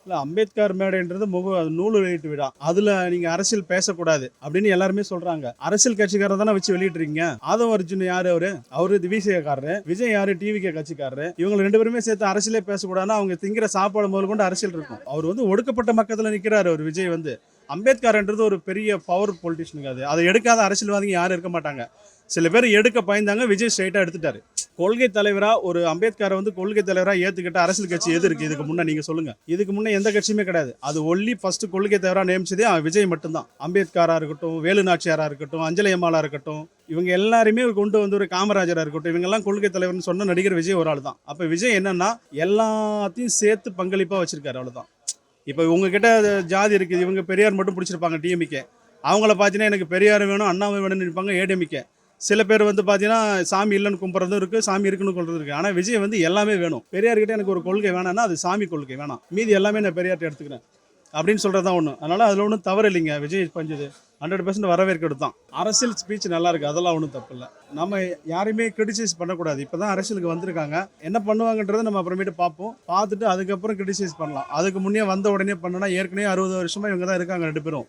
இல்ல அம்பேத்கர் மேடைன்றது நூல் வெளியீட்டு விழா. அதுல நீங்க அரசியல் பேசக்கூடாது அப்படின்னு எல்லாருமே சொல்றாங்க. அரசியல் கட்சிக்காரர் தானே வச்சு வெளியிட்டுறீங்க. ஆதவ அர்ஜுன் யாரு அவரு விசிகாரரு, விஜய் யாரு டிவிகே கட்சிக்காரரு. இவங்க 2 பேருமே சேர்த்து அரசியலே பேசக்கூடாதுன்னா அவங்க திங்கிற சாப்பாடு முதல் கொண்டு அரசியல் இருக்கும். அவர் ஒடுக்கப்பட்ட மக்கத்துல நிக்கிறாரு. அவர் விஜய் அம்பேத்கர்ன்றது ஒரு பெரிய பவர் பொலிட்டிஷியனுக்கு அதை எடுக்காத அரசியல்வாதிங்க யாரும் இருக்க மாட்டாங்க. சில பேர் எடுக்க பயந்தாங்க. விஜய் ஸ்ட்ரைட்டா எடுத்துட்டாரு. கொள்கை தலைவரா ஒரு அம்பேத்கரை கொள்கை தலைவரா ஏத்துக்கிட்ட அரசியல் கட்சி எது இருக்கு இதுக்கு முன்ன? நீங்க சொல்லுங்க. இதுக்கு முன்ன எந்த கட்சியுமே கிடையாது. அது ஒன்லி ஃபர்ஸ்ட் கொள்கை தலைவரா நியமிச்சதே விஜய் மட்டும்தான். அம்பேத்கரா இருக்கட்டும், வேலு நாச்சியாரா இருக்கட்டும், அஞ்சலி அம்மாளா இருக்கட்டும், இவங்க எல்லாருமே கொண்டு ஒரு காமராஜரா இருக்கட்டும், இவங்க எல்லாம் கொள்கை தலைவர்னு சொன்ன நடிகர் விஜய் ஒரு ஆள் தான். அப்ப விஜய் என்னன்னா எல்லாத்தையும் சேர்த்து பங்களிப்பா வச்சிருக்காரு. அவ்வளவுதான். இப்போ உங்ககிட்ட ஜாதி இருக்குது, இவங்க பெரியார் மட்டும் பிடிச்சிருப்பாங்க டிஎம்கே. அவங்கள பார்த்தீங்கன்னா எனக்கு பெரியார் வேணும், அண்ணாவை வேணும்னு இருப்பாங்க ஏடிஎம்கே. சில பேர் பார்த்தீங்கன்னா சாமி இல்லைன்னு கும்பிட்றதும் இருக்குது, சாமி இருக்குன்னு கொள்றது இருக்குது. ஆனால் விஜய் எல்லாமே வேணும். பெரியார்கிட்ட எனக்கு ஒரு கொள்கை வேணாம்னா அது சாமி கொள்கை வேணாம், மீதி எல்லாமே நான் பெரியார்ட்ட எடுத்துக்கிறேன் அப்படின்னு சொல்கிறது தான் ஒன்று. அதனால் அதில் ஒன்றும் தவறு இல்லைங்க. விஜய் பஞ்சது 100% வரவேற்கிறது தான். அரசியல் ஸ்பீச் நல்லா இருக்குது, அதெல்லாம் ஒன்றும் தப்பு இல்லை. நம்ம யாரையுமே கிரிட்டிசைஸ் பண்ணக்கூடாது. இப்போ தான் அரசியலுக்கு வந்திருக்காங்க, என்ன பண்ணுவாங்கன்றதை நம்ம அப்புறமேட்டு பார்த்துட்டு அதுக்கப்புறம் கிரிட்டிசைஸ் பண்ணலாம். அதுக்கு முன்னே வந்த உடனே பண்ணனா ஏற்கனவே 60 வருஷமாக இவங்க தான் இருக்காங்க 2 பேரும்.